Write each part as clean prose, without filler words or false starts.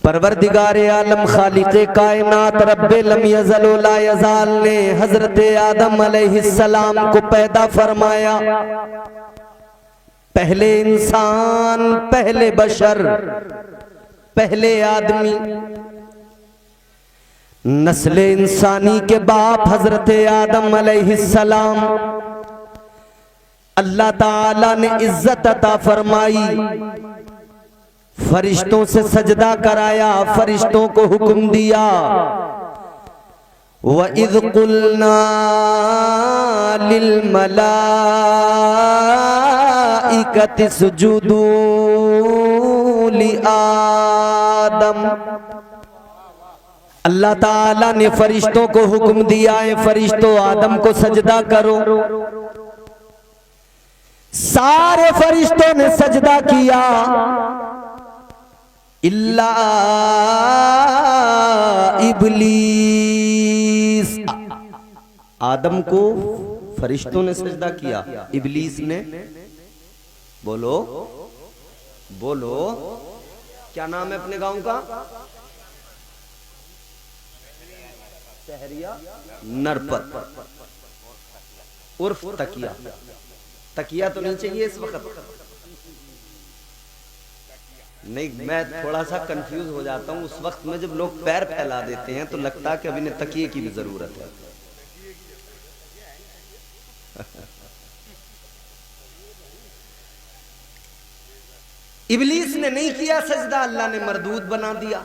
परवरदिगार आलम खालिक़े कायनात रब्बे लम यज़ल व ला यज़ाल ने हजरत आदम अलैहिस्सलाम को पैदा फरमाया। पहले इंसान, पहले बशर, पहले आदमी, नस्ले इंसानी के बाप हजरत आदम अलैहिस्सलाम। अल्लाह ताला ने इज्जत अता फरमाई, फरिश्तों से सजदा कराया, फरिश्तों को हुक्म दिया, व इज़ क़ुल्ना लिल मलाइकति इसजुदू लि आदम। अल्लाह ताला ने फरिश्तों को हुक्म दिया है, फरिश्तों आदम को सजदा करो। सारे फरिश्तों ने सजदा किया इल्ला इबलीस। आदम को फरिश्तों ने सजदा किया, इबलीस ने, बोलो बोलो, क्या नाम है अपने गांव का? सहरिया नरपत उर्फ तकिया। तकिया तो नहीं चाहिए इस वक्त? नहीं, मैं थोड़ा सा कंफ्यूज हो जाता हूँ उस वक्त में जब लोग पैर फैला देते हैं तो लगता है कि अभी ने तकिए की भी जरूरत है। इबलीस ने नहीं किया सजदा, अल्लाह ने मरदूद बना दिया।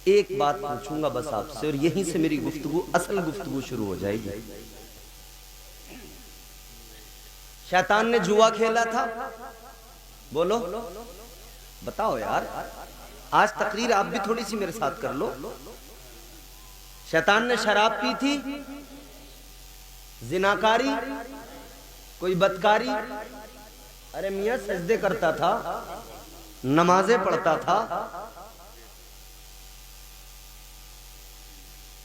एक बात पूछूंगा बस आपसे, और यहीं से मेरी गुफ्तगू, असल गुफ्तगू शुरू हो जाएगी। शैतान ने जुआ खेला था, बोलो बताओ यार, आज तकरीर आप भी थोड़ी सी मेरे साथ कर लो। शैतान ने शराब पी थी, जिनाकारी, कोई बदकारी, अरे मियां सजदे करता था, नमाजें पढ़ता था,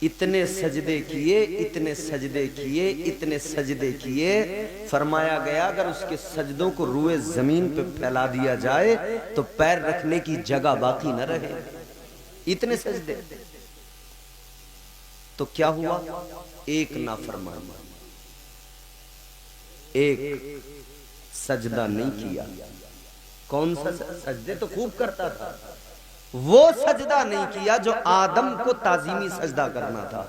इतने सजदे किए, इतने सजदे किए, इतने सजदे किए, फरमाया गया अगर उसके सजदों को रुए जमीन पे फैला दिया जाए तो पैर रखने की जगह बाकी न रहे। इतने सजदे। तो क्या हुआ? एक नाफरमानी, एक सजदा नहीं किया। कौन सा? सजदे तो खूब करता था, वो सजदा नहीं किया जो आदम को ताजीमी सजदा करना था।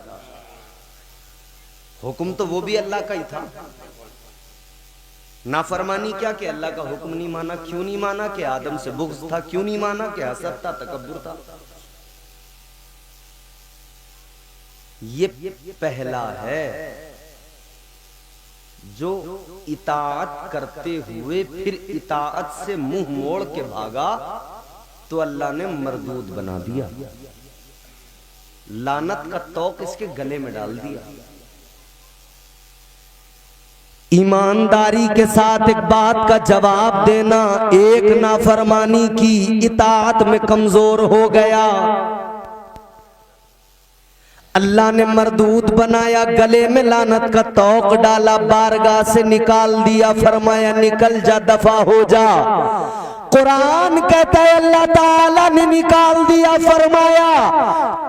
हुक्म तो वो भी अल्लाह का ही था। नाफरमानी क्या कि अल्लाह का हुक्म नहीं माना। क्यों नहीं माना? कि आदम से बुग़्ज़ था। क्यों नहीं माना? कि हसद था, तकब्बुर था। ये पहला है जो इताअत करते हुए फिर इताअत से मुंह मोड़ के भागा तो अल्लाह ने मरदूद बना दिया, लानत का तौक इसके गले में डाल दिया। ईमानदारी के साथ एक बात का जवाब देना, एक नाफरमानी की, इताअत में कमजोर हो गया, अल्लाह ने मरदूद बनाया, गले में लानत का तौक डाला, बारगाह से निकाल दिया, फरमाया निकल जा, दफा हो जा। कुरान कहता है अल्लाह ताला ने निकाल दिया, फरमाया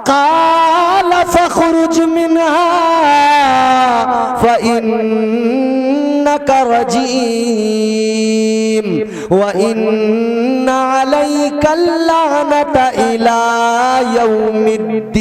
काल फखरुज मिनहा फइन्नका रजीम व इन्ना अलैका लानता इला यौमिद्दीन।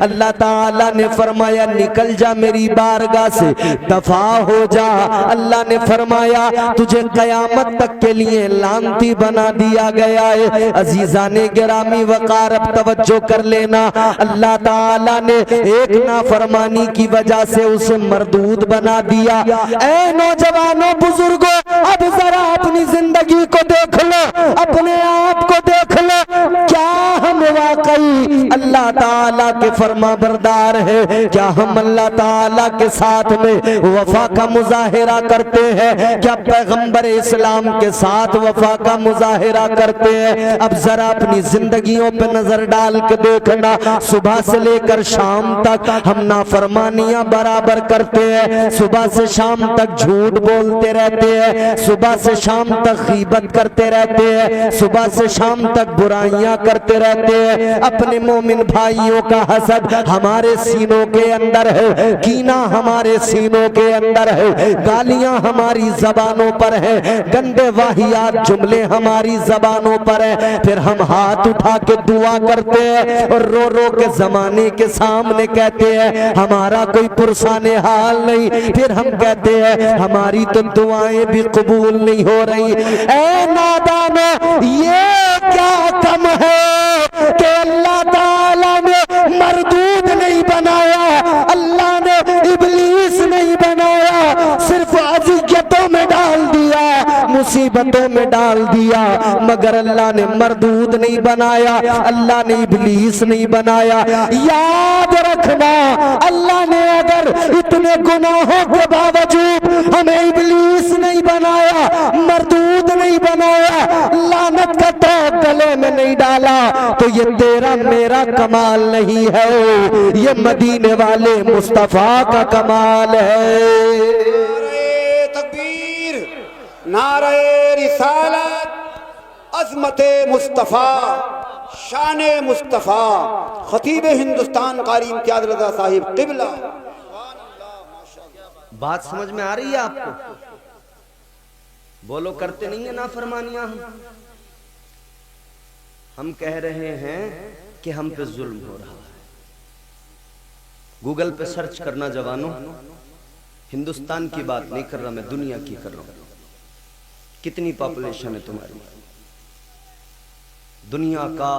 अल्लाह ताला ने फरमाया निकल जा मेरी बारगाह से, दफा हो जा। अल्लाह ने फरमाया तुझे कयामत तक के लिए लानती बना दिया गया है। अजीजाने गिरामी वकार, अब तवज्जो कर लेना, अल्लाह ताला ने एक नाफरमानी की वजह से उसे मरदूद बना दिया। ऐ नौजवानों, बुजुर्गों, अब जरा अपनी जिंदगी को देख लो, अपने आप को देख लो, क्या हम वाकई अल्लाह अल्लाह ताला के फरमा बरदार है? क्या हम अल्लाह ताला के साथ में वफा का मुजाहिरा करते हैं? क्या पैगंबर इस्लाम के साथ वफा का मुजाहिरा करते हैं? अब जरा अपनी जिंदगियों पे नजर डाल के देखना, सुबह से लेकर शाम तक हम नाफरमानियां बराबर करते हैं, सुबह से शाम तक झूठ बोलते रहते हैं, सुबह से शाम तक गीबत करते रहते हैं, सुबह से शाम तक बुराइयां करते रहते हैं। अपने मोमिन भाइयों का हसद हमारे सीनों के अंदर है, कीना हमारे सीनों के अंदर है, गालियां हमारी जबानों पर है, गंदे वाहियात जुमले हमारी जबानों पर है। फिर हम हाथ उठा के दुआ करते हैं और रो रो के जमाने के सामने कहते हैं हमारा कोई पुरसाने हाल नहीं। फिर हम कहते हैं हमारी तो दुआएं भी कबूल नहीं हो रही। ऐ नादानो, ये क्या कम है कि अल्लाह ताला ने मरदूद नहीं बनाया, अल्लाह ने इब्लीस नहीं बनाया, सिर्फ अज़ियतों में डाल दिया, मुसीबतों में डाल दिया, मगर अल्लाह ने मरदूद नहीं बनाया, अल्लाह ने इब्लीस नहीं बनाया। याद रखना, अल्लाह ने अगर इतने गुनाहों के बावजूद हमें इब्लीस नहीं बनाया, मरदूद नहीं बनाया, लानत का तोड़ गले में नहीं डाला, तो ये तेरा मेरा कमाल नहीं है, ये मदीने वाले मुस्तफा का कमाल है। नारे तकबीर, नारे रिसालत, अज़मते मुस्तफा, शाने मुस्तफा, खतीब हिंदुस्तान कारी इम्तियाज रज़ा साहिब क़िबला। बात समझ में आ रही है आपको? बोलो, करते नहीं है नाफरमानियां हम कह रहे हैं कि हम पे जुल्म हो रहा है। गूगल पे सर्च करना जवानों, हिंदुस्तान की बात नहीं कर रहा मैं, दुनिया की कर रहा हूं। कितनी पॉपुलेशन है तुम्हारी? दुनिया का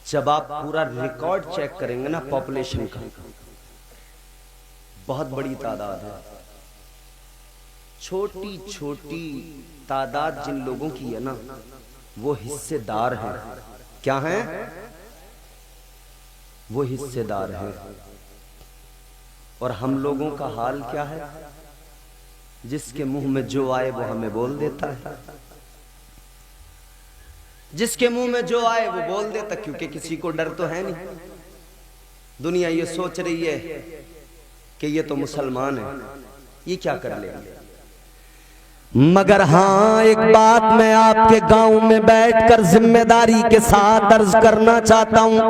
जब आप पूरा रिकॉर्ड चेक करेंगे ना पॉपुलेशन का, बहुत बड़ी तादाद है। छोटी छोटी तादाद जिन लोगों की है ना, वो हिस्सेदार हैं। क्या हैं? वो हिस्सेदार हैं। और हम लोगों का हाल क्या है? जिसके मुंह में जो आए वो हमें बोल देता है, जिसके मुंह में जो आए वो बोल देता, क्योंकि किसी को डर तो है नहीं। दुनिया ये सोच रही है कि ये तो मुसलमान है, ये क्या कर लेंगे। मगर हाँ, एक बात मैं आपके गांव में बैठकर जिम्मेदारी के साथ अर्ज करना चाहता हूं,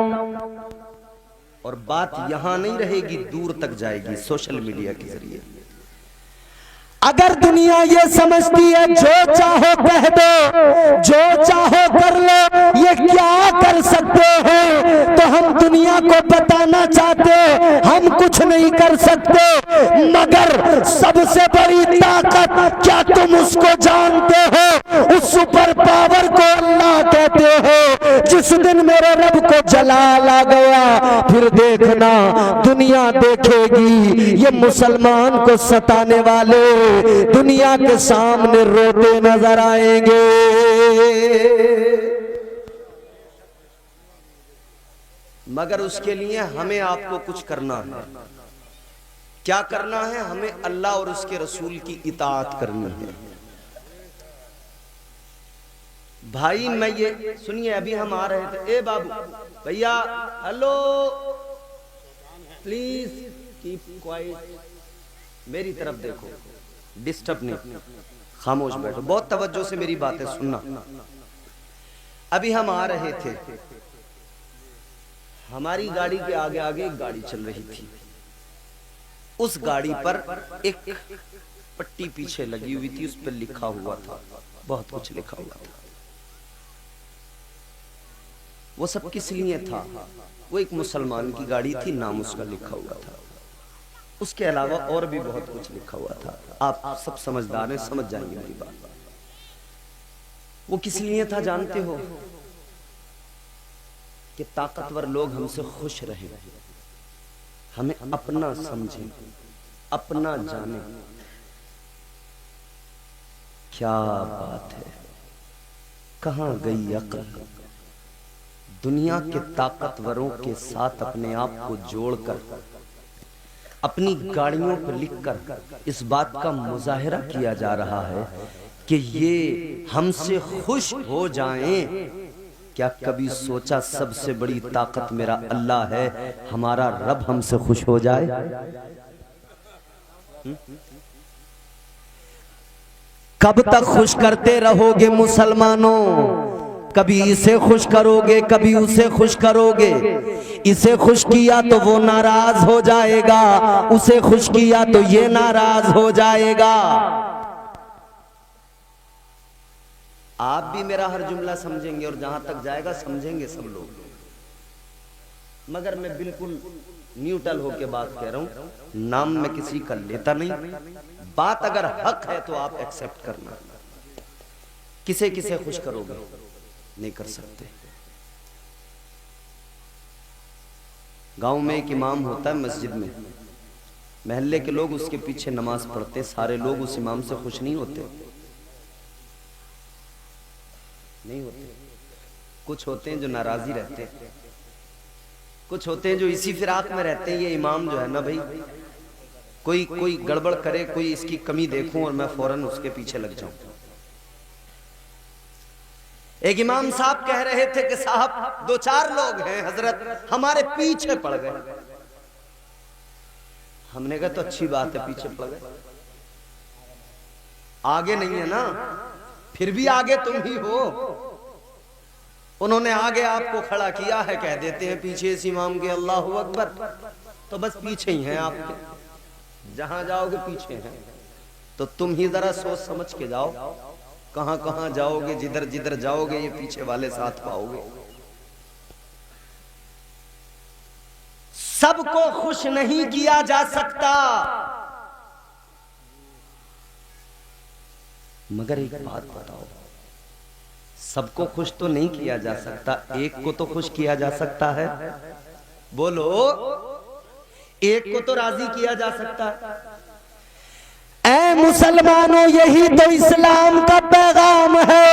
और बात यहां नहीं रहेगी, दूर तक जाएगी सोशल मीडिया के जरिए। अगर दुनिया ये समझती है जो चाहो कह दो, जो चाहो कर लो, ये क्या कर सकते हैं, तो हम दुनिया को बताना चाहते हम कुछ नहीं कर सकते। मगर सबसे बड़ी ताकत क्या तुम उसको जानते हो? उस सुपर पावर को अल्लाह कहते हो। जिस दिन मेरे रब को जलाल आ गया, फिर देखना दुनिया देखेगी ये मुसलमान को सताने वाले दुनिया के सामने रोते नजर आएंगे। मगर उसके लिए हमें आपको कुछ करना है। क्या करना है? हमें अल्लाह और उसके रसूल की इताअत करनी है। भाई मैं ये सुनिए, अभी हम आ रहे थे, ए बाबू भैया हेलो प्लीज कीप क्वाइट, मेरी तरफ देखो, डिस्टर्ब नहीं, खामोश बैठो, बहुत तवज्जो से मेरी बातें सुनना। अभी हम आ रहे थे, हमारी गाड़ी के आगे आगे एक गाड़ी चल रही थी। उस गाड़ी पर एक पट्टी पीछे लगी हुई थी, उस पर लिखा हुआ था, बहुत कुछ लिखा हुआ था। वो सब किस लिए था? वो एक मुसलमान की गाड़ी थी, नाम उसका लिखा हुआ था। उसके अलावा और भी बहुत कुछ लिखा हुआ था। आप सब समझदार हैं, समझ जाएंगे मेरी बात। वो किस लिए था जानते हो? कि ताकतवर लोग हमसे खुश रहे, हमें अपना समझें, अपना जाने। क्या बात है, कहां गई अक्ल, दुनिया के ताकतवरों के साथ अपने आप को जोड़कर अपनी गाड़ियों पर लिखकर इस बात का मुजाहिरा किया जा रहा है कि ये हमसे खुश हो जाएं। क्या कभी सोचा सबसे बड़ी ताकत मेरा अल्लाह है, हमारा रब हमसे खुश हो जाए? कब तक खुश करते रहोगे मुसलमानों? कभी इसे खुश करोगे, कभी उसे खुश करोगे। इसे खुश किया तो वो नाराज हो जाएगा, उसे खुश किया तो ये नाराज हो जाएगा। आप भी मेरा हर जुमला समझेंगे और जहां तक जाएगा समझेंगे सब लोग, मगर मैं बिल्कुल न्यूट्रल होके बात कह रहा हूं। नाम मैं किसी का लेता नहीं। बात अगर हक है तो आप एक्सेप्ट करना। किसे किसे खुश करोगे? नहीं कर सकते। गांव में एक इमाम होता है मस्जिद में, महल्ले के लोग उसके पीछे नमाज पढ़ते, सारे लोग उस इमाम से खुश नहीं होते। नहीं होते। कुछ होते हैं जो नाराजी रहते हैं, कुछ होते हैं जो इसी फिराक में रहते हैं। ये इमाम जो है ना भाई, कोई गड़बड़ करे, कोई इसकी कमी देखूं और मैं फौरन उसके पीछे लग जाऊं। एक इमाम साहब कह रहे थे कि साहब 2-4 लोग हैं हजरत हमारे पीछे पड़ गए। हमने कहा तो अच्छी बात है, पीछे पड़ गए, आगे नहीं है ना, फिर भी आगे तुम ही हो। उन्होंने आगे आपको खड़ा किया है, कह देते हैं पीछे इस इमाम के अल्लाहू अकबर, तो बस पीछे ही हैं आपके, जहां जाओगे पीछे हैं। तो तुम ही जरा सोच समझ के जाओ, कहां कहां जाओगे, जिधर जिधर जाओगे ये पीछे वाले साथ पाओगे। सबको खुश नहीं किया जा सकता, मगर एक बात बताओ, सबको खुश तो नहीं किया जा सकता, एक को तो खुश किया जा सकता है। बोलो, एक को तो राजी किया जा सकता है। ऐ मुसलमानों, यही तो इस्लाम का पैगाम है।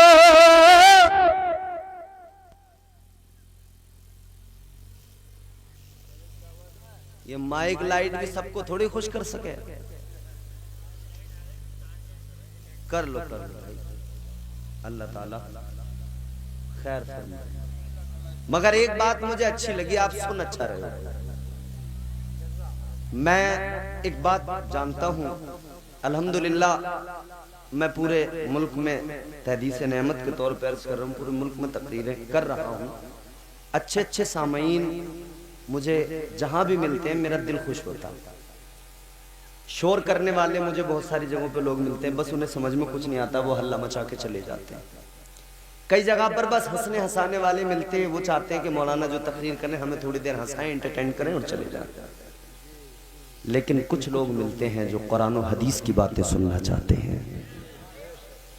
ये माइक लाइट भी सबको थोड़ी खुश कर सके। कर लो भाई, अल्लाह ताला खैर फरमाए। मगर एक बात मुझे अच्छी लगी, आप सुन अच्छा रहे। मैं एक बात जानता हूं, अल्हम्दुलिल्लाह मैं पूरे मुल्क में तहदीस नेमत के तौर पर अर्ज कर रहा हूँ, पूरे मुल्क में तकरीरें कर रहा हूँ। अच्छे अच्छे सामईन मुझे जहां भी मिलते हैं मेरा दिल खुश होता है। शोर करने वाले मुझे बहुत सारी जगहों पे लोग मिलते हैं, बस उन्हें समझ में कुछ नहीं आता, वो हल्ला मचा के चले जाते हैं। कई जगह पर बस हंसने हंसाने वाले मिलते हैं, वो चाहते हैं कि मौलाना जो तकरीर करें हमें थोड़ी देर हंसाएं, एंटरटेन करें और चले जाते हैं। लेकिन कुछ लोग मिलते हैं जो कुरान और हदीस की बातें सुनना चाहते हैं,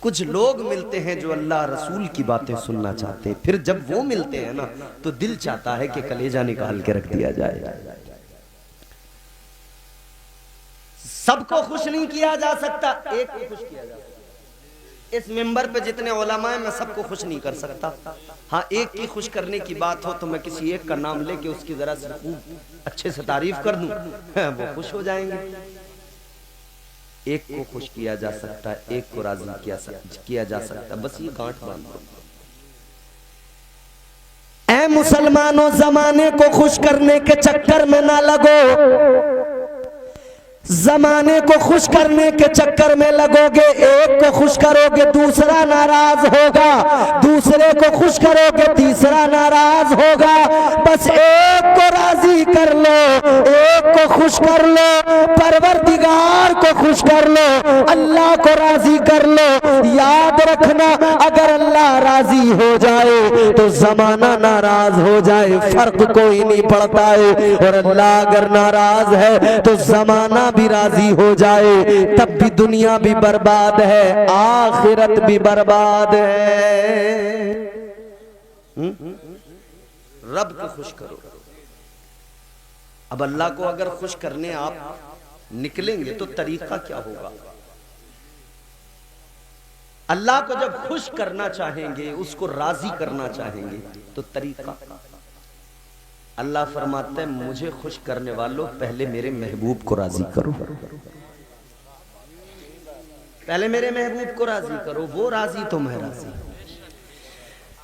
कुछ लोग मिलते हैं जो अल्लाह रसूल की बातें सुनना चाहते हैं। फिर जब वो मिलते हैं ना तो दिल चाहता है कि कलेजा निकाल के रख दिया जाए। सबको खुश नहीं किया जा सकता, एक को खुश किया जा सकता। इस मिंबर पे जितने उलमा हैं मैं सबको खुश नहीं कर सकता। हाँ, एक की खुश करने की बात हो तो मैं किसी एक का नाम लेके उसकी जरा सी अच्छे से तारीफ कर दूं, वो खुश हो जाएंगे। एक को खुश किया जा सकता है, एक को राजी किया जा सकता है, बस ये गांठ बांध दो। ऐ मुसलमानों, जमाने को खुश करने के चक्कर में ना लगो। जमाने को खुश करने के चक्कर में लगोगे, एक को खुश करोगे दूसरा नाराज होगा, दूसरे को खुश करोगे तीसरा नाराज होगा। बस एक को राजी कर लो, एक को खुश कर लो, परवरदिगार को खुश कर लो, अल्लाह को राजी कर लो। याद रखना, अगर अल्लाह राजी हो जाए तो जमाना नाराज हो जाए, फर्क कोई नहीं पड़ता है। और अल्लाह अगर नाराज है तो जमाना भी राजी हो जाए, तब भी दुनिया भी बर्बाद है, आखिरत भी बर्बाद है। रब को खुश करो। अब अल्लाह को अगर खुश करने आप निकलेंगे तो तरीका क्या होगा? अल्लाह को जब खुश करना चाहेंगे, उसको राजी करना चाहेंगे, तो तरीका अल्लाह फरमाते हैं मुझे खुश करने वालों पहले मेरे महबूब को राजी करो, पहले मेरे महबूब को राजी करो, वो राजी तो मैं राजी।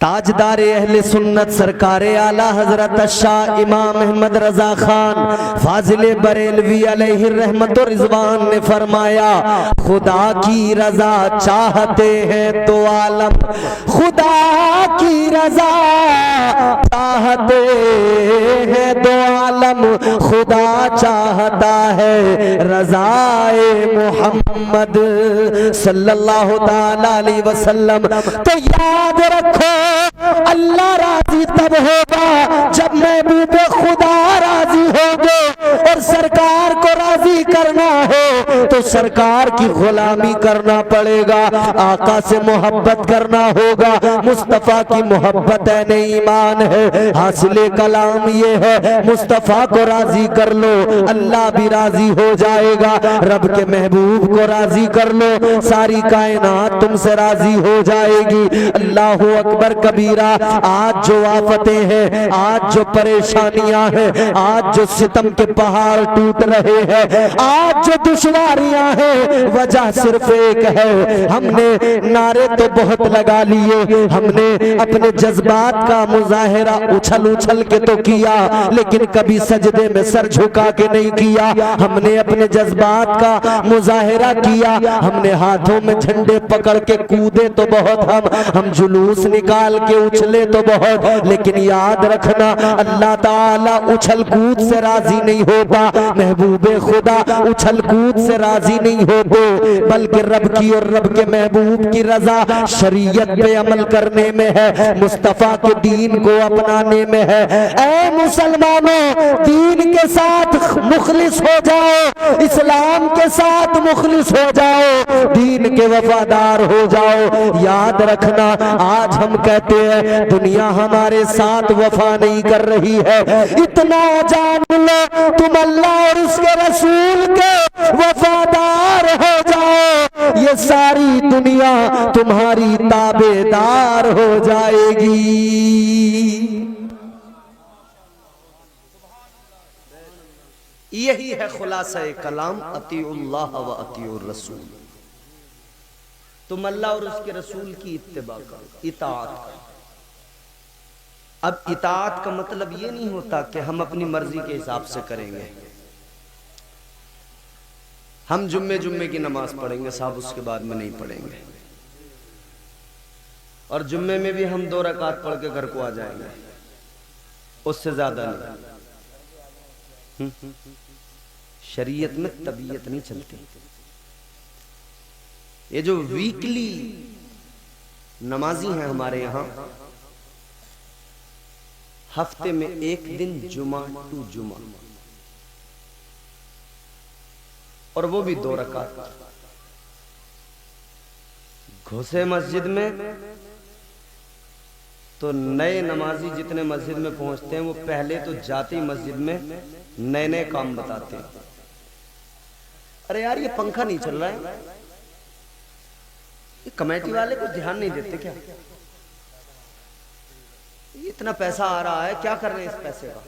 ताजदार अहले सुन्नत सरकार आला हजरत शाह इमाम अहमद रजा खान फाजिल बरेलवी अलैहि रहमत और रिजवान ने फरमाया, खुदा की रजा चाहते हैं तो आलम, खुदा की रजा चाहते हैं तो आलम, खुदा चाहता है रज़ाए मोहम्मद सल्लल्लाहु ताला अलैहि वसल्लम। तो याद रखो अल्लाह राजी तब होगा जब महबूब खुदा राजी होंगे, और सरकार को राजी करना हो तो सरकार की गुलामी करना पड़ेगा, आका से मोहब्बत करना होगा। मुस्तफा की मोहब्बत है नहीं ईमान है, हासिले कलाम ये है मुस्तफा को राजी कर लो, अल्लाह भी राजी हो जाएगा। रब के महबूब को राजी कर लो, सारी कायनात तुमसे राजी हो जाएगी। अल्लाह अकबर कबीरा। आज जो आफतें हैं, आज जो परेशानियां हैं, आज जो सितम के पहाड़ टूट रहे हैं, आज जो दुश्वारियां हैं, वजह सिर्फ एक है, हमने नारे तो बहुत लगा लिए, हमने अपने जज्बात का मुजाहिरा उछल उछल के तो किया, लेकिन कभी सजदे में सर झुका के नहीं किया। हमने अपने जज्बात का मुजाहिरा किया, हमने हाथों में झंडे पकड़ के कूदे तो बहुत, हम जुलूस निकाल के उछले तो बहुत, लेकिन याद रखना अल्लाह ताला उछल कूद से राजी नहीं होता, महबूबे खुदा उछल कूद से राजी नहीं होते, बल्कि रब की और रब के महबूब की रजा शरीयत पे अमल करने में है, मुस्तफा के दीन को अपनाने में है। ऐ मुसलमानों, दीन के साथ मुखलिस हो जाओ, इस्लाम के साथ मुखलिस हो जाओ, दीन के वफादार हो जाओ। याद रखना आज हम कहते हैं दुनिया हमारे साथ वफा नहीं कर रही है, इतना जान लो तुम अल्लाह और उसके रसूल के वफादार हो जाओ, ये सारी दुनिया तुम्हारी ताबेदार हो जाएगी। यही है खुलासा कलाम, अतीउल्लाह व अतीउर रसूल। तुम अल्लाह और उसके रसूल की इत्तिबा करो, इताअत करो। अब इताअत का मतलब ये नहीं होता कि हम अपनी मर्जी के हिसाब से करेंगे। हम जुम्मे की नमाज पढ़ेंगे साहब, उसके बाद में नहीं पढ़ेंगे, और जुम्मे में भी हम 2 रकात पढ़ के घर को आ जाएंगे, उससे ज्यादा नहीं। शरीयत में तबीयत नहीं चलती। ये जो वीकली नमाजी हैं हमारे यहाँ, हफ्ते में एक दिन जुमा टू जुमा, और वो भी 2 रकात, घुसे मस्जिद में तो नए नमाजी जितने मस्जिद में पहुंचते हैं वो पहले तो जाते ही मस्जिद में नए नए काम बताते हैं। अरे यार ये पंखा नहीं चल रहा है, ये कमेटी वाले कुछ ध्यान नहीं देते क्या? इतना पैसा आ रहा है, क्या कर रहे हैं इस पैसे का?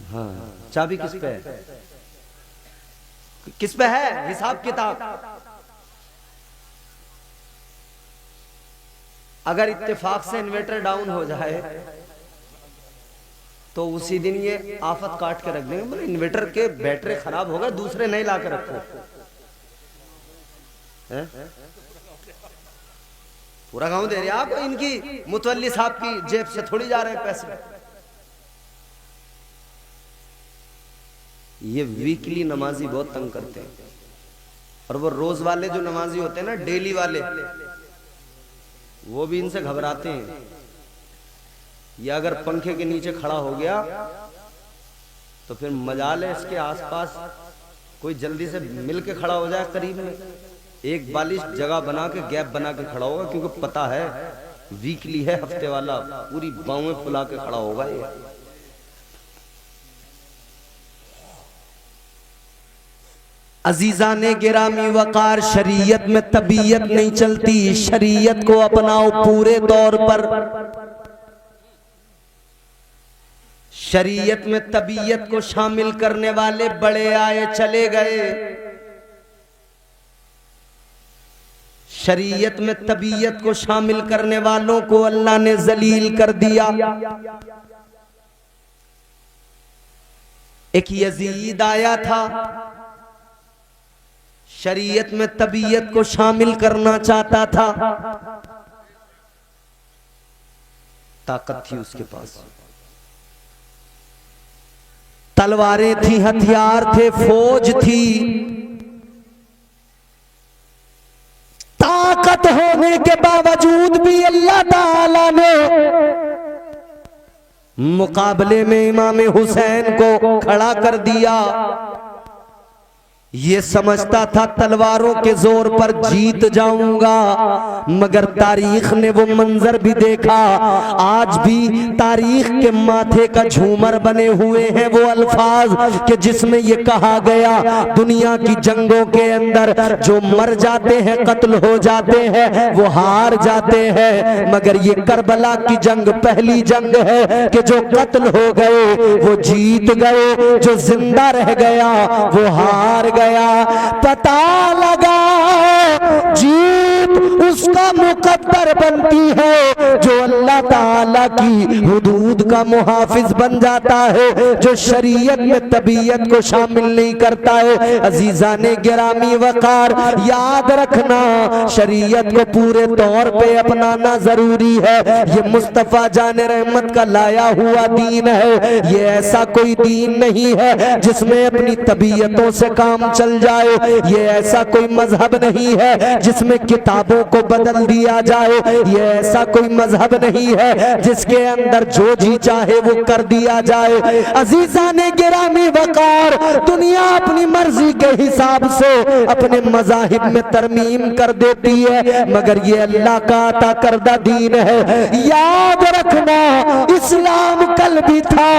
हाँ, चाबी किस पे है? किस पे है हिसाब किताब? अगर इत्तेफाक से इन्वर्टर डाउन हो जाए तो उसी दिन ये आफत काट के रख देंगे, बोले इन्वर्टर के बैटरी खराब हो गए, दूसरे नहीं ला के रखो। है? पूरा गांव दे रहे आप, इनकी मुतवल्ली साहब की जेब से थोड़ी जा रहे हैं पैसे। ये वीकली नमाजी बहुत तंग करते हैं, और वो रोज वाले जो नमाजी होते हैं ना, डेली वाले, वो भी इनसे घबराते हैं। या अगर पंखे के नीचे खड़ा हो गया तो फिर मजाल है इसके आसपास कोई जल्दी से मिल के खड़ा हो जाए, करीब में एक बालिश जगह बना के गैप बना के खड़ा होगा, क्योंकि पता है वीकली है, हफ्ते वाला, पूरी बाहों फुला के खड़ा होगा ये। अजीजा ने गिरामी वकार, शरीयत में तबीयत नहीं चलती, शरीयत को अपनाओ पूरे तौर पर। शरीयत में तबीयत को शामिल करने वाले बड़े आए चले गए, शरीयत में तबीयत को शामिल करने वालों को अल्लाह ने जलील कर दिया। एक यजीद आया था, शरीयत में तबीयत को शामिल करना चाहता था, ताकत थी उसके पास, तलवारें थी, हथियार थे, फौज थी। ताकत होने के बावजूद भी अल्लाह ताला ने मुकाबले में इमाम हुसैन को खड़ा कर दिया। ये समझता था तलवारों के जोर पर जीत जाऊंगा, मगर तारीख ने वो मंजर भी देखा। आज भी तारीख के माथे का झूमर बने हुए हैं वो अल्फाज कि जिसमें ये कहा गया, दुनिया की जंगों के अंदर जो मर जाते हैं, कत्ल हो जाते हैं, वो हार जाते हैं, मगर ये करबला की जंग पहली जंग है कि जो कत्ल हो गए वो जीत गए, जो जिंदा रह गया वो हार गया। पता लगा जीत उसका मुकद्दर बनती है जो अल्लाह ताला की हुदूद का मुहाफिज बन जाता है, जो शरीयत में तबीयत को शामिल नहीं करता है। अजीजा ने गिरामी वकार, याद रखना शरीयत को पूरे तौर पे अपनाना जरूरी है। ये मुस्तफा जाने रहमत का लाया हुआ दीन है, ये ऐसा कोई दीन नहीं है जिसमें अपनी तबीयतों से काम चल जाए, ये ऐसा कोई मजहब नहीं है जिसमें किताबों को बदल दिया जाए, ये ऐसा कोई मजहब नहीं है जिसके अंदर जो जी चाहे वो कर दिया जाए। अजीजा ने गिरामी वकार, दुनिया अपनी मर्जी के हिसाब से अपने मजाहिब में तरमीम कर देती है, मगर ये अल्लाह का अता करदा दीन है। याद रखना इस्लाम कल भी था,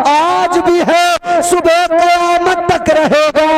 आज भी है, सुबह क़यामत तक रहेगा।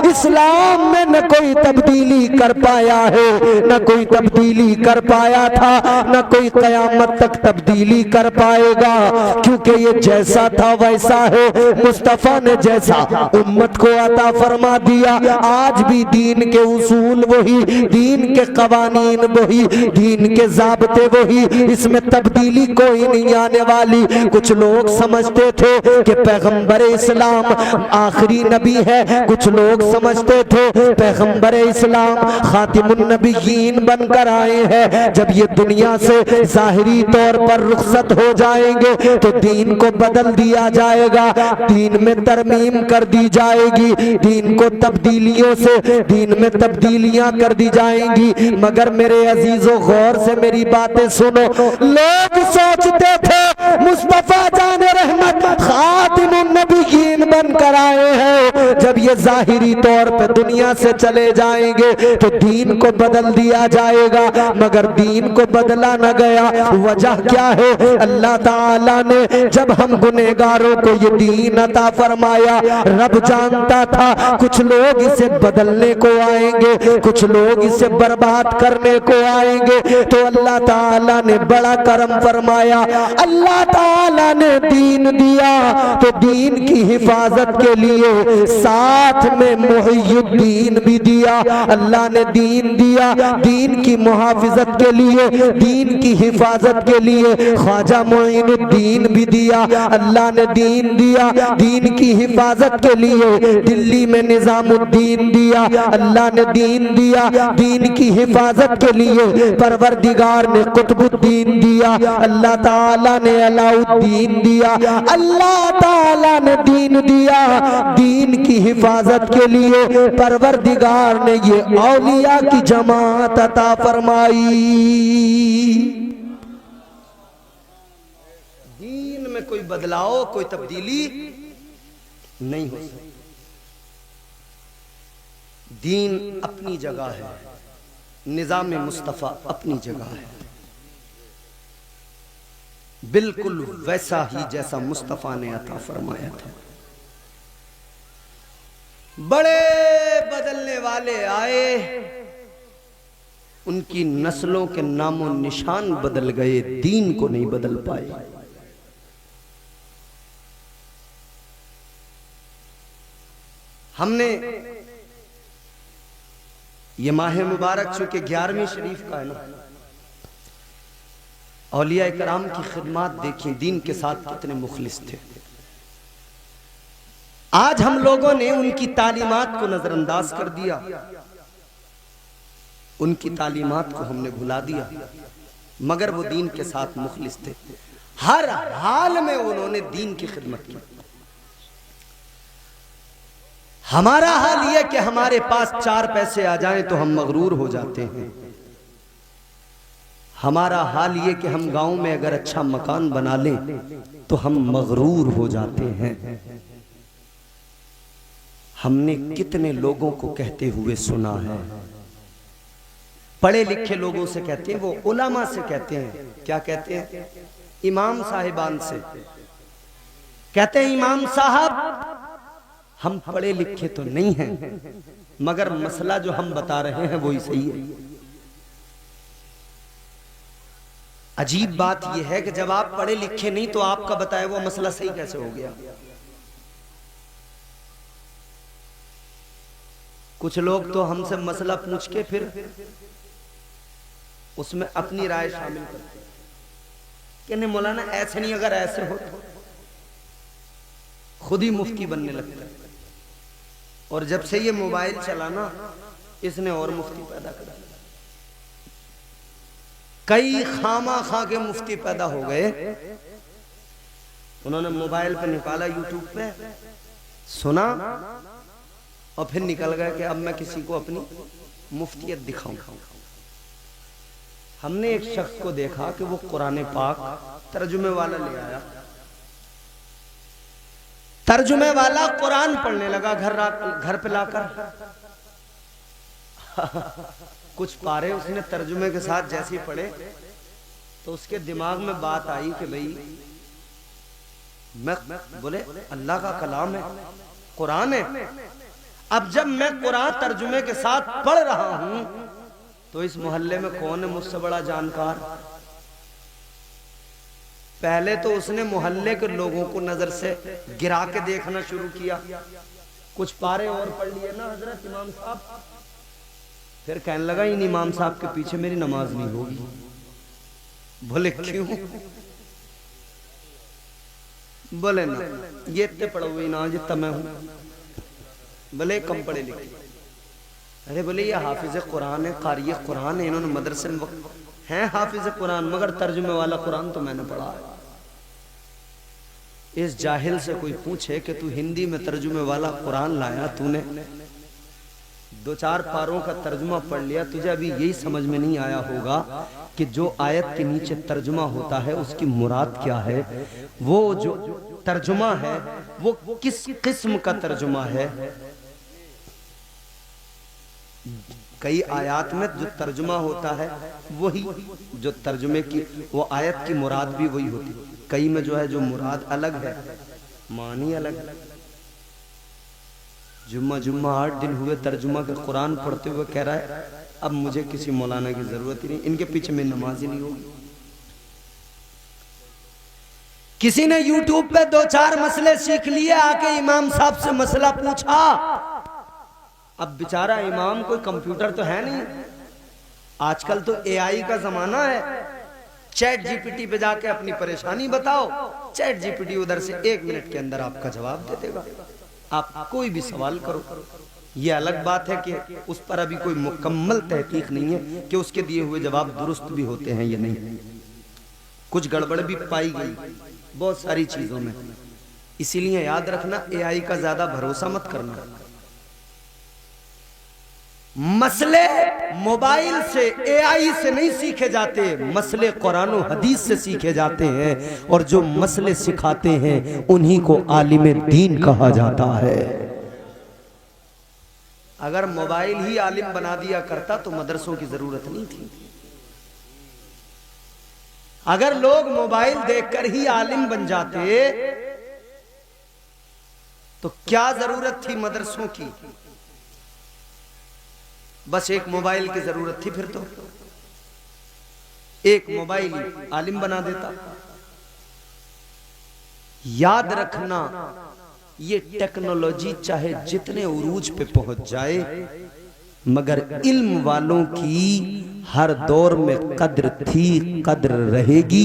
इस्लाम में न कोई तब्दीली कर पाया है, न कोई तब्दीली कर पाया था, न कोई क़यामत तक तब्दीली कर पाएगा, क्योंकि ये जैसा था वैसा है। मुस्तफ़ा ने जैसा उम्मत को अता फरमा दिया, आज भी दीन के उसूल वही, दीन के कवानीन वही, दीन के ज़ाब्ते वही, इसमें तब्दीली कोई नहीं आने वाली। कुछ लोग समझते थे कि पैगंबर इस्लाम आखिरी नबी है, कुछ लोग समझते थे पैगंबर इस्लाम खातिमुन नबिय्यीन बनकर आए हैं। जब ये दुनिया से ज़ाहिरी तौर पर रुखसत हो जाएंगे तो दीन को बदल दिया जाएगा, दीन में तरमीम कर दी जाएगी, दीन को तब्दीलियों से दीन में तब्दीलियां कर दी जाएंगी। मगर मेरे अजीजों गौर से मेरी बातें सुनो, लोग सोचते थे मुस्तफा जाने रहमत खातिमुन नबिय्यीन बनकर आए हैं, जब ये ज़ाहिरी तौर पे दुनिया से चले जाएंगे तो दीन को बदल दिया जाएगा, मगर दीन को बदला न गया। वजह क्या है? अल्लाह ताला ने जब हम गुनहगारों को ये दीन अता फरमाया, रब जानता था कुछ लोग इसे बदलने को आएंगे, कुछ लोग इसे बर्बाद करने को आएंगे, तो अल्लाह ताला ने बड़ा करम फरमाया। अल्लाह ताला ने दीन दिया तो दीन की हिफाजत के लिए साथ में मुहियुद्दीन भी दिया। अल्लाह ने दीन दिया, दीन की मुहाफिजत के लिए, दीन की हिफाजत के लिए ख्वाजा मोइनुद्दीन भी दिया। अल्लाह ने दीन दिया, दीन की हिफाजत के लिए दिल्ली में निजामुद्दीन दिया। अल्लाह ने दीन दिया, दीन की हिफाजत के लिए परवरदिगार ने कुतुबुद्दीन दिया। अल्लाह ताला ने अलाउद्दीन दिया। अल्लाह ताला ने दीन दिया, दीन की हिफाजत के लिए परवरदिगार ने ये औलिया की जमात अता फरमाई। दीन में कोई बदलाव, कोई तब्दीली नहीं हो सकती। दीन अपनी जगह है, निजाम मुस्तफा अपनी जगह है, बिल्कुल वैसा ही जैसा मुस्तफा ने अता फरमाया था। बड़े बदलने वाले आए, उनकी नस्लों के नामों निशान बदल गए, दीन को नहीं बदल पाए। हमने ये माह मुबारक चूंकि 11वीं शरीफ का है ना, औलिया इकराम की खिदमत देखी, दीन के साथ कितने मुखलिस थे। आज हम लोगों ने उनकी तालीमात को नजरअंदाज कर दिया, उनकी तालीमात को हमने भुला दिया, मगर वो दीन के साथ मुखलिस थे। हर हाल में उन्होंने दीन की खिदमत की। हमारा हाल यह कि हमारे पास 4 पैसे आ जाएं तो हम मगरूर हो जाते हैं। हमारा हाल ये कि हम गांव में अगर अच्छा मकान बना लें तो हम मगरूर हो जाते हैं। हमने कितने लोगों को कहते हुए सुना है, पढ़े लिखे लोगों से कहते हैं, वो उलमा से कहते हैं, क्या कहते हैं, इमाम साहिबान से कहते हैं, इमाम साहब हम पढ़े लिखे तो नहीं हैं, मगर मसला जो हम बता रहे हैं वही सही है। अजीब बात यह है कि जब आप पढ़े लिखे नहीं तो आपका बताया हुआ मसला सही कैसे हो गया। कुछ लोग तो हमसे मसला पूछ के फिर उसमें अपनी राय शामिल करते हैं कि नहीं मौलाना ऐसे नहीं, अगर ऐसे हो तो खुद ही मुफ्ती बनने लगता है। और जब से ये मोबाइल चला ना, इसने और मुफ्ती पैदा कर दिया। कई खामा खा के मुफ्ती पैदा हो गए। उन्होंने मोबाइल पे निकाला, यूट्यूब पे सुना और फिर निकल गए कि अब मैं किसी को अपनी मुफ्तियत दिखाऊं। हमने एक शख्स को देखा कि वो कुरान पाक तर्जुमे वाला ले आया, तर्जुमे वाला कुरान पढ़ने लगा घर पे लाकर। कुछ पारे उसने तर्जुमे के साथ जैसे पढ़े तो उसके दिमाग में बात आई कि भाई मैं बोले अल्लाह का कलाम है, कुरान है। अब जब मैं कुरान तर्जुमे के साथ पढ़ रहा हूं तो इस मोहल्ले में कौन है मुझसे बड़ा जानकार। पहले तो उसने मोहल्ले के लोगों को नजर से गिरा के देखना शुरू किया। कुछ पारे और पढ़ लिए ना हजरत इमाम साहब, फिर कहने लगा इन इमाम साहब के पीछे मेरी नमाज नहीं होगी। बोले क्यों? बोले ना ये इतने पढ़े हुए ना जितना मैं हूं। बोले कम पढ़े लिखे। अरे बोले ये हाफिज कुरान है, कारी कुरान है, इन्होंने मदरसे में हैं हाफिज कुरान, मगर तर्जुमे वाला कुरान तो मैंने पढ़ा है। इस जाहिल से कोई पूछे कि तू हिंदी में तर्जुमे वाला कुरान लाया, तूने 2-4 पारों का तर्जुमा पढ़ लिया, तुझे अभी यही समझ में नहीं आया होगा कि जो आयत के नीचे तर्जुमा होता है उसकी मुराद क्या है, वो जो तर्जुमा है वो किस किस्म का तर्जुमा है। कई आयत में जो तर्जुमा होता है वही जो तर्जुमे की वो आयत की मुराद भी वही होती है। कई में जो है जो मुराद अलग है, मानी अलग है। जुम्मा 8 दिन हुए तर्जुमा के कुरान पढ़ते हुए कह रहा है अब मुझे किसी मौलाना की जरूरत ही नहीं, इनके पीछे में नमाज ही नहीं होगी। किसी ने यूट्यूब पे 2-4 मसले सीख लिए, आके इमाम साहब से मसला पूछा। अब बेचारा इमाम कोई कंप्यूटर तो है नहीं, आजकल तो एआई का जमाना है। चैट जीपीटी पे जाके अपनी परेशानी बताओ, चैट जीपीटी उधर से 1 मिनट के अंदर आपका जवाब दे देगा। आप कोई भी सवाल करो। ये अलग बात है कि उस पर अभी कोई मुकम्मल तहकीक नहीं है कि उसके दिए हुए जवाब दुरुस्त भी होते हैं या नहीं। कुछ गड़बड़ भी पाई गई बहुत सारी चीजों में। इसीलिए याद रखना, एआई का ज्यादा भरोसा मत करना। मसले मोबाइल से एआई से नहीं सीखे जाते, मसले कुरान और हदीस से सीखे जाते हैं। और जो मसले सिखाते हैं उन्हीं को आलिम दीन कहा जाता है। अगर मोबाइल ही आलिम बना दिया करता तो मदरसों की जरूरत नहीं थी। अगर लोग मोबाइल देखकर ही आलिम बन जाते तो क्या जरूरत थी मदरसों की? बस एक मोबाइल की जरूरत थी। फिर तो एक मोबाइल आलिम बना देता। याद रखना, ये टेक्नोलॉजी चाहे जितने उरूज पे पहुंच जाए, मगर इल्म वालों की हर दौर में कद्र थी, कद्र रहेगी।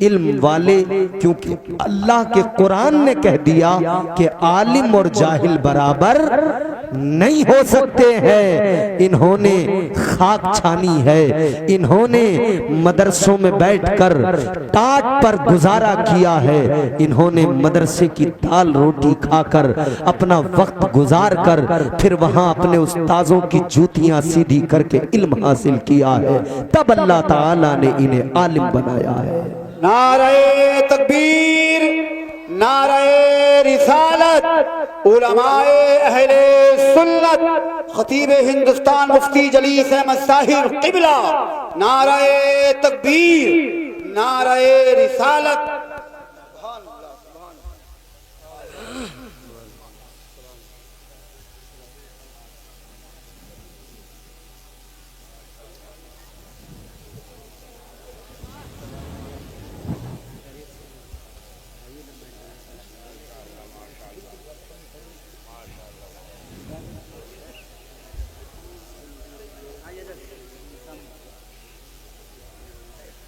इल्म वाले, क्योंकि अल्लाह के कुरान ने कह दिया कि आलिम और जाहिल बराबर नहीं हो सकते हैं। इन्होंने खाक छानी है, इन्होंने मदरसों में बैठकर टाट पर गुजारा किया है, इन्होंने मदरसे की दाल रोटी खाकर अपना वक्त गुजार कर फिर वहां अपने उस्ताजों की जूतियां सीधी करके इल्म हासिल किया है। तब अल्लाह ताला ने इन्हें आलिम बनाया है। नारे तकबीर, नारे रिसालत, उलमाए अहले सुन्नत, खतीब हिंदुस्तान मुफ्ती जलीस अहमद साहिर क़िबला, नारे तकबीर, नारे रिसालत।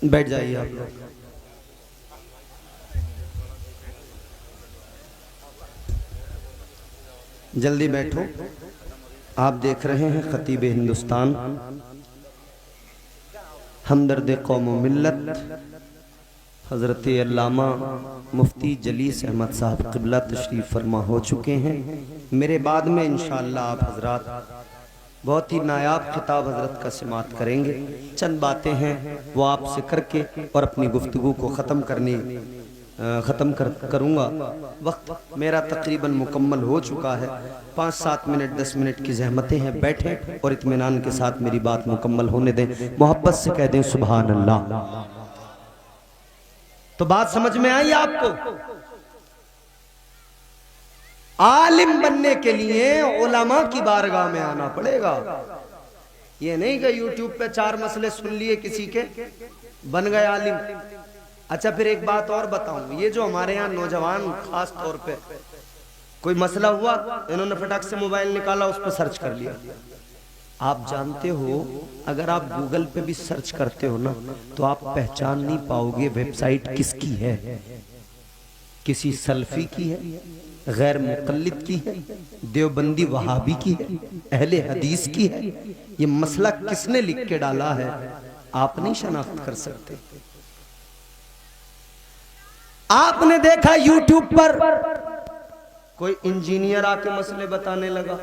बैठ जाइए आप लोग। जल्दी बैठो। आप देख रहे हैं खतीब हिंदुस्तान, हमदर्द कौम व मिल्लत हजरत अल्लामा मुफ्ती जलीस अहमद साहब क़िबला तशरीफ़ फरमा हो चुके हैं। मेरे बाद में इंशाअल्लाह आप हजरात बहुत ही नायाब खिताब हजरत का समात करेंगे। चंद बातें हैं वो आपसे करके और अपनी गुफ्तगू को ख़त्म करूँगा। वक्त मेरा तकरीबन मुकम्मल हो चुका है। 5-7 मिनट 10 मिनट की जहमतें हैं, बैठें और इत्मीनान के साथ मेरी बात मुकम्मल होने दें। मोहब्बत से कह दें सुभान अल्लाह। तो बात समझ में आई आपको? आलिम बनने के लिए उलमा की बारगाह में आना पड़ेगा। ये नहीं कि यूट्यूब पे 4 मसले सुन लिए किसी के, बन गए आलिम। अच्छा, फिर एक बात और बताऊं, ये जो हमारे यहाँ नौजवान खास तौर पे कोई मसला हुआ, इन्होंने फटाक से मोबाइल निकाला, उस पर सर्च कर लिया। आप जानते हो, अगर आप गूगल पे भी सर्च करते हो ना, तो आप पहचान नहीं पाओगे वेबसाइट किसकी है। किसी सल्फी की है, गैर मुक़ल्लिद की है, देवबंदी वहाबी की है, अहले हदीस की है। ये मसला किसने लिख के डाला है आप नहीं शनाख्त कर सकते। आपने देखा यूट्यूब पर कोई इंजीनियर आके मसले बताने लगा,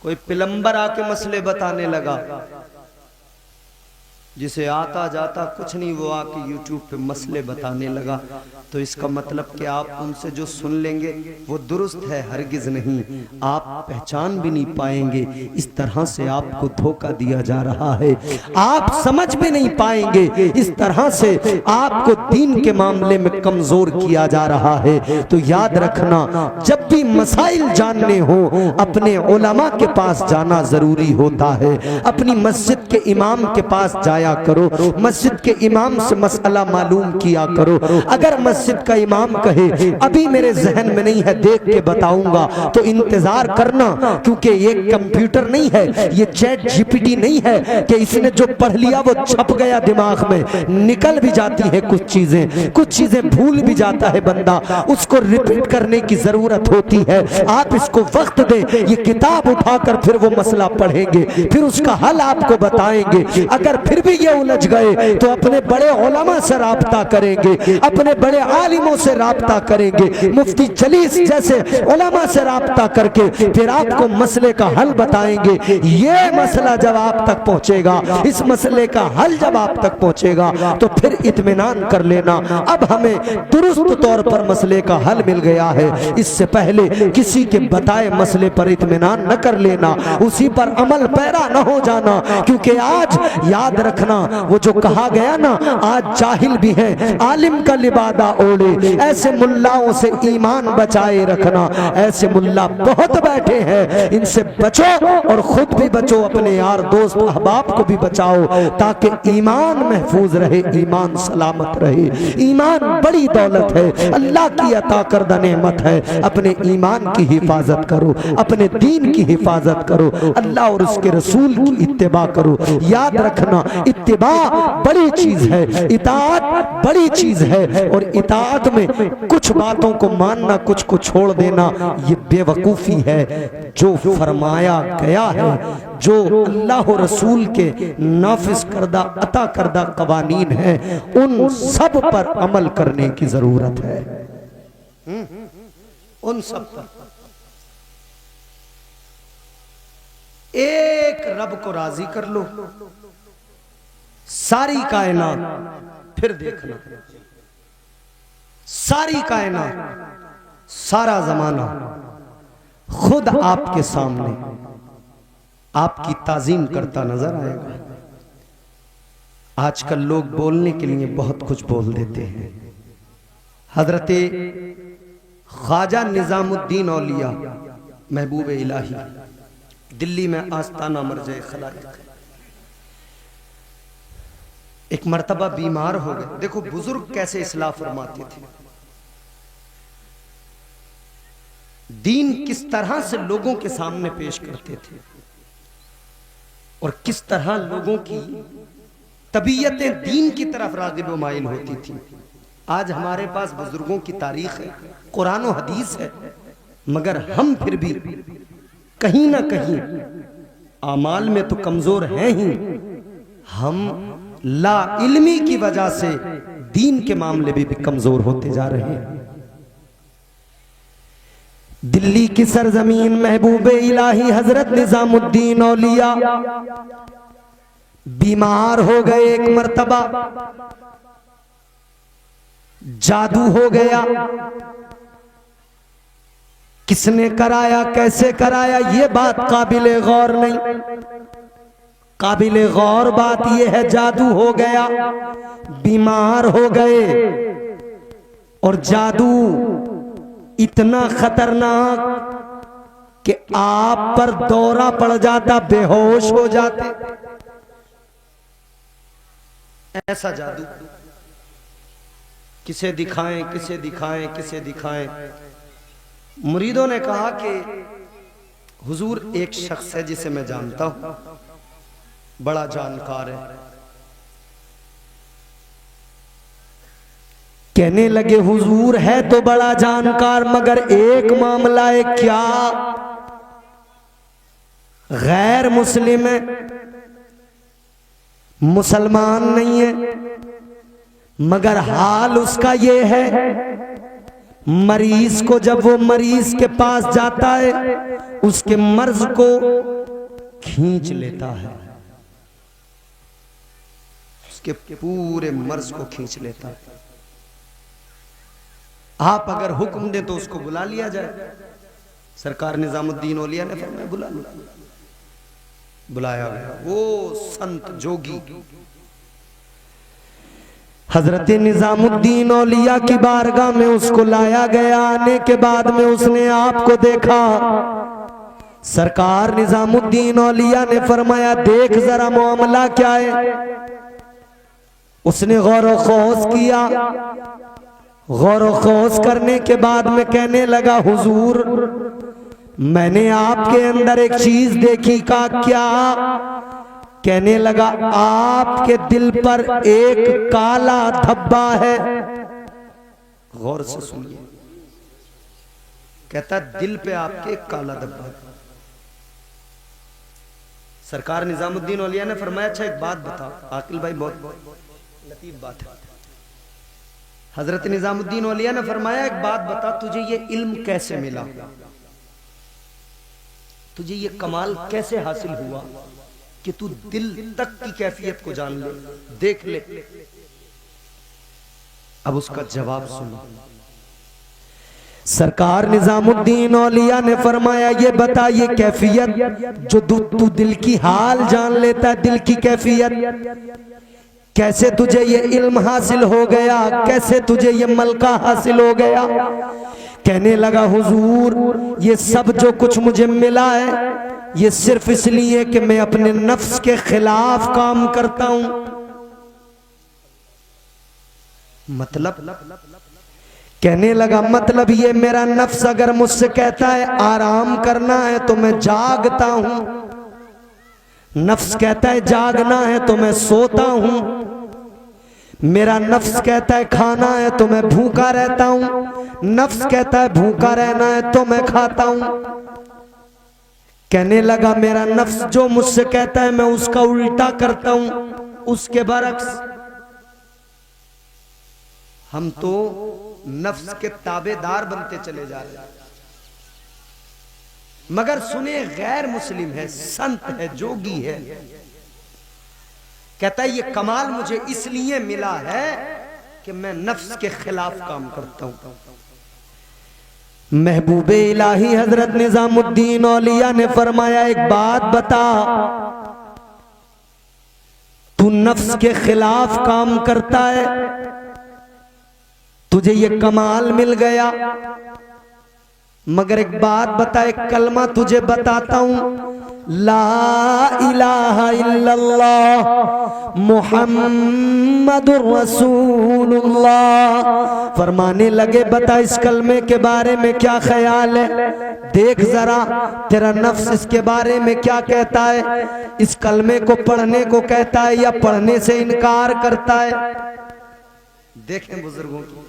कोई प्लम्बर आके मसले बताने लगा, जिसे आता जाता कुछ नहीं वो आके यूट्यूब पे मसले बताने लगा। तो इसका मतलब कि आप उनसे जो सुन लेंगे वो दुरुस्त है, हरगिज नहीं। आप पहचान भी नहीं पाएंगे। इस तरह से आपको धोखा दिया जा रहा है। आप समझ भी नहीं पाएंगे। इस तरह से आपको दीन के मामले में कमजोर किया जा रहा है। तो याद रखना, जब भी मसाइल जानने हो अपने उलमा के पास जाना जरूरी होता है। अपनी मस्जिद के इमाम के पास जाया करो, मस्जिद के इमाम से मसला मालूम किया करो। अगर मस्जिद का इमाम कहे अभी मेरे जहन में नहीं है, देख के बताऊंगा, तो इंतजार करना, क्योंकि ये कंप्यूटर नहीं है, ये चैट जीपीटी नहीं है कि इसने जो पढ़ लिया वो छप गया दिमाग में। निकल भी जाती है कुछ चीजें भूल भी जाता है बंदा, उसको रिपीट करने की जरूरत होती है। आप इसको वक्त दें, ये किताब उठाकर फिर वो मसला पढ़ेंगे, फिर उसका हल आपको बताएंगे। अगर फिर भी ये उलझ गए तो अपने बड़े उलमा से राब्ता करेंगे, अपने बड़े आलिमों से राब्ता करेंगे, मुफ्ती जलीस जैसे उलमा से राब्ता करके फिर आपको मसले का हल बताएंगे। ये मसला जब आप तक पहुंचेगा, इस मसले का हल जब आप तक पहुंचेगा, तो फिर इत्मीनान कर लेना, अब हमें दुरुस्त तौर पर मसले का हल मिल गया है। इससे पहले किसी के बताए मसले पर इत्मीनान न कर लेना, उसी पर अमल पैरा न हो जाना, क्योंकि आज याद रख रखना। वो जो कहा गया ना, आज जाहिल भी है आलिम का लिबादा ओढ़े, ऐसे मुल्लाओं से ईमान बचाए रखना। ऐसे मुल्ला बहुत बैठे हैं, इनसे बचो और खुद भी बचो, अपने यार दोस्त अहबाब को भी बचाओ, ताकि ईमान महफूज रहे, ईमान सलामत रहे। ईमान बड़ी दौलत है, अल्लाह की अता करदा नेमत है। अपने ईमान की हिफाजत करो, अपने दीन की हिफाजत करो, अल्लाह और उसके रसूल की इत्तिबा करो। याद रखना, इत्तिबा बड़ी चीज है, इताअत बड़ी चीज है, और इताअत में कुछ बातों को मानना, कुछ को छोड़ देना, ये बेवकूफी है। जो फरमाया गया है, जो अल्लाह और रसूल के नाफिज करदा अता करदा कवानीन है, उन सब पर अमल करने की जरूरत है। उन सब पर। एक रब को राजी कर लो, सारी कायनात, फिर देखना सारी कायनात, सारा जमाना खुद आपके सामने आपकी ताजीम करता नजर आएगा। आजकल लोग बोलने के लिए बहुत कुछ बोल देते हैं। हजरते ख्वाजा निजामुद्दीन औलिया महबूब इलाही दिल्ली में आस्ताना मरजे खलाइक, एक मर्तबा बीमार हो गए। देखो बुजुर्ग कैसे इस्लाह फरमाते थे, दीन किस तरह से लोगों के सामने पेश करते थे, और किस तरह लोगों की तबीयतें दीन की तरफ रागिब व माइल होती थी। आज हमारे पास बुजुर्गों की तारीख है, कुरान और हदीस है, मगर हम फिर भी कहीं ना कहीं आमाल में तो कमजोर हैं ही। हम ला इल्मी की वजह से दीन के मामले भी कमजोर होते जा रहे हैं। दिल्ली की सरजमीन महबूबे इलाही हजरत निजामुद्दीन औलिया बीमार हो गए। एक मर्तबा जादू हो गया। किसने कराया, कैसे कराया, ये बात काबिले गौर नहीं। काबिले गौर बात ये है, जादू हो गया, बीमार हो गए, और जादू इतना खतरनाक कि आप पर दौरा पड़ जाता, बेहोश हो जाते। ऐसा जादू किसे दिखाएं, किसे दिखाएं, किसे दिखाएं। मुरीदों ने कहा कि हुजूर एक शख्स है जिसे मैं जानता हूं, बड़ा जानकार है। कहने लगे हुजूर है तो बड़ा जानकार, मगर एक मामला है, क्या गैर मुस्लिम है, मुसलमान नहीं है, मगर हाल उसका ये है, मरीज को जब वो मरीज के पास जाता है, उसके मर्ज को खींच लेता है, उसके पूरे मर्ज को खींच लेता है। आप अगर हुक्म दे तो उसको बुला लिया जाए। सरकार निजामुद्दीन औलिया ने फरमाया बुला लो। बुलाया गया वो संत जोगी हजरत निजामुद्दीन औलिया की बारगाह में उसको लाया गया। आने के बाद में उसने आपको देखा। सरकार निजामुद्दीन औलिया ने फरमाया देख जरा मामला क्या है। उसने गौर व खौस किया। गौर व खौस करने के बाद में कहने लगा हुजूर मैंने आपके अंदर एक चीज देखी। का क्या? कहने लगा आपके दिल पर एक काला धब्बा है। गौर से सुनिए, कहता दिल पे आपके काला धब्बा है। सरकार निजामुद्दीन औलिया ने फरमाया अच्छा एक बात बता। आकिल भाई बहुत लतीफ बात है। हजरत निजामुद्दीन औलिया ने फरमाया एक बात बता, तुझे ये इल्म कैसे मिला, तुझे ये कमाल कैसे हासिल हुआ कि तू दिल तक की कैफियत को जान ले, देख ले। अब उसका जवाब सुनो। सरकार निजामुद्दीन औलिया ने फरमाया ये बता, ये कैफियत जो तू दिल की हाल जान लेता है, दिल की कैफियत, कैसे तुझे ये इल्म हासिल हो गया, कैसे तुझे ये मलका हासिल हो गया। कहने लगा हुजूर ये सब जो कुछ मुझे मिला है ये सिर्फ इसलिए कि मैं अपने नफ्स के खिलाफ काम करता हूं। मतलब कहने लगा मतलब ये मेरा नफ्स अगर मुझसे कहता है आराम करना है तो मैं जागता हूं, नफ्स कहता है जागना है तो मैं सोता हूं, मेरा नफ्स कहता है खाना है तो मैं भूखा रहता हूं, नफ्स कहता है भूखा रहना है तो मैं खाता हूं। कहने लगा मेरा नफ्स जो मुझसे कहता है मैं उसका उल्टा करता हूं, उसके बरक्स। हम तो नफ्स के ताबेदार बनते चले जा रहे हैं। मगर सुने गैर मुस्लिम है, संत है, जोगी है, कहता है ये कमाल मुझे इसलिए मिला है कि मैं नफ्स के खिलाफ काम करता हूं। महबूबे इलाही हजरत निजामुद्दीन औलिया ने फरमाया एक बात बता, तू नफ्स के खिलाफ काम करता है, तुझे ये कमाल मिल गया, मगर एक बात बता, एक कलमा तुझे बताता हूं, ला इलाहा इल्लल्लाह मुहम्मदुर रसूलुल्लाह। फरमाने लगे बता इस कलमे के बारे में क्या ख्याल है, देख जरा तेरा नफ्स इसके बारे में क्या कहता है, इस कलमे को पढ़ने को कहता है या पढ़ने से इनकार करता है। देखें बुजुर्गों की,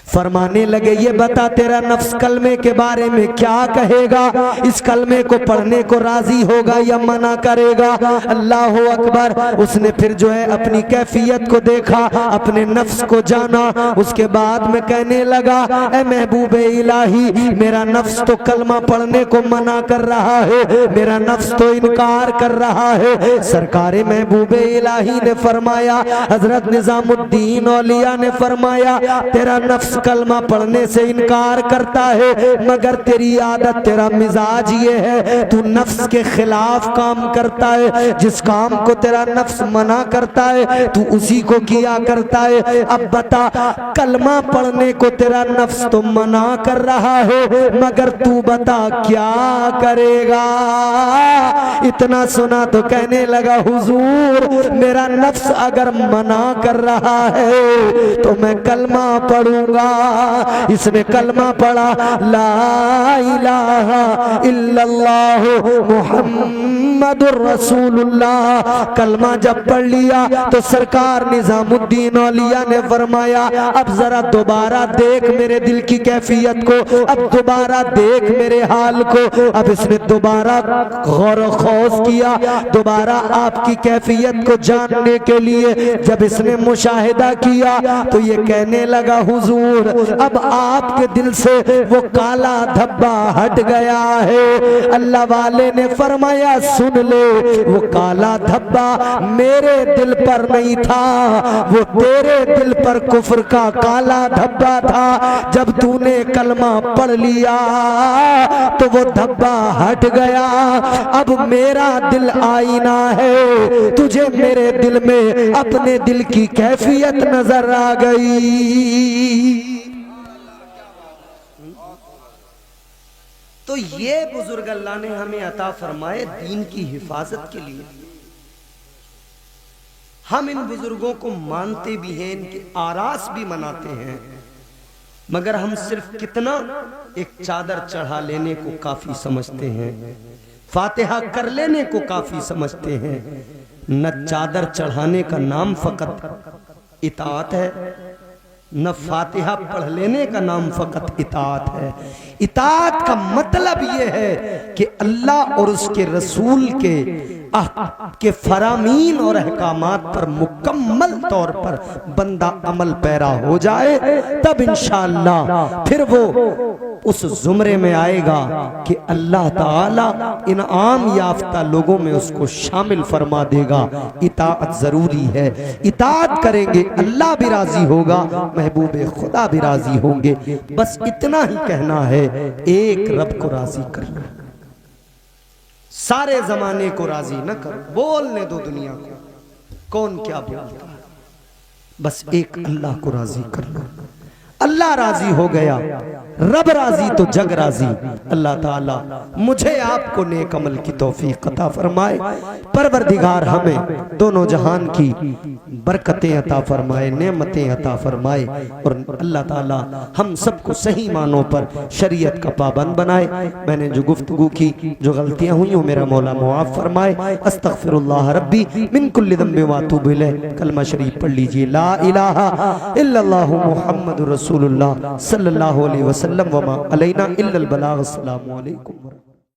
फरमाने लगे ये बता तेरा नफ्स कलमे के बारे में क्या कहेगा, इस कलमे को पढ़ने को राजी होगा या मना करेगा। अल्लाह अकबर। उसने फिर जो है अपनी कैफियत को देखा, अपने नफ्स को जाना, उसके बाद में कहने लगा ए महबूबे इलाही मेरा नफ्स तो कलमा पढ़ने को मना कर रहा है, मेरा नफ्स तो इनकार कर रहा है। सरकार महबूबे इलाही ने फरमाया, हजरत निजामुद्दीन औलिया ने फरमाया तेरा नफ्स कलमा पढ़ने से इनकार करता है, मगर तेरी आदत तेरा मिजाज ये है तू नफ्स के खिलाफ काम करता है, जिस काम को तेरा नफ्स मना करता है तू उसी को किया करता है। अब बता कलमा पढ़ने को तेरा नफ्स तो मना कर रहा है, मगर तू बता क्या करेगा। इतना सुना तो कहने लगा हुजूर मेरा नफ्स अगर मना कर रहा है तो मैं कलमा पढ़ूंगा। इसने कलमा पढ़ा ला इलाहा इल्लल्लाह मुहम्मदुर रसूलुल्लाह। कलमा जब पढ़ लिया तो सरकार निजामुद्दीन औलिया ने फरमाया अब जरा दोबारा देख मेरे दिल की कैफियत को, अब दोबारा देख मेरे हाल को। अब इसने दोबारा गौर व खौफ किया, दोबारा आपकी कैफियत को जानने के लिए जब इसने मुशाहिदा किया तो ये कहने लगा हुजूर अब आपके दिल से वो काला धब्बा हट गया है। अल्लाह वाले ने फरमाया सुन ले, वो काला धब्बा मेरे दिल पर नहीं था, वो तेरे दिल पर कुफ्र का काला धब्बा था। जब तूने कलमा पढ़ लिया तो वो धब्बा हट गया। अब मेरा दिल आईना है, तुझे मेरे दिल में अपने दिल की कैफियत नजर आ गई। तो ये बुजुर्ग अल्लाह ने हमें अता फरमाए दीन की हिफाजत के लिए। हम इन बुजुर्गों को मानते भी हैं, इनके आरास भी मनाते हैं, मगर हम सिर्फ कितना एक चादर चढ़ा लेने को काफी समझते हैं, फातिहा कर लेने को काफी समझते हैं। न चादर चढ़ाने का नाम फकत इताअत है, न फातिहा पढ़ लेने का नाम फकत इताअत है। इताअत का मतलब यह है कि अल्लाह और उसके रसूल के फरामीन और अहकामात पर मुकम्मल तौर पर बंदा अमल पैरा हो जाए, तब इंशाअल्लाह फिर वो उस जुमरे में आएगा कि अल्लाह ताला इनाम याफ्ता लोगों में उसको शामिल फरमा देगा। इताअत जरूरी है, इताअत करेंगे अल्लाह भी राजी होगा, महबूबे खुदा भी राजी होंगे। बस इतना ही कहना है, एक रब को राजी कर लो, सारे जमाने को राजी न करो, बोलने दो दुनिया को कौन क्या बोलता है, बस एक अल्लाह को राजी कर लो। अल्लाह राजी हो गया, रब राजी तो जग राजी। अल्लाह ताला मुझे आपको नेक अमल की तौफीक अता फरमाए। परवरदिगार हमें दोनों जहान की बरकतें अता फरमाए, नेमतें अता फरमाए, और अल्लाह ताला हम सबको सही मानों पर शरीयत का पाबंद बनाए। मैंने जो गुफ्तगू की, जो गलतियां हुई, मेरा मौला मुआफ फरमाए। अस्तगफिरुल्लाह रब्बी मिन कुल्लि ज़ंबि व अतूबु इलैह। कलमा शरीफ पढ़ लीजिए, ला इलाहा इल्लल्लाहु मुहम्मदुर रसूलुल्लाह सल्लल्लाहु अलैहि वसल्लम व मा अलैना इल्लल बलाग। अस्सलामु अलैकुम।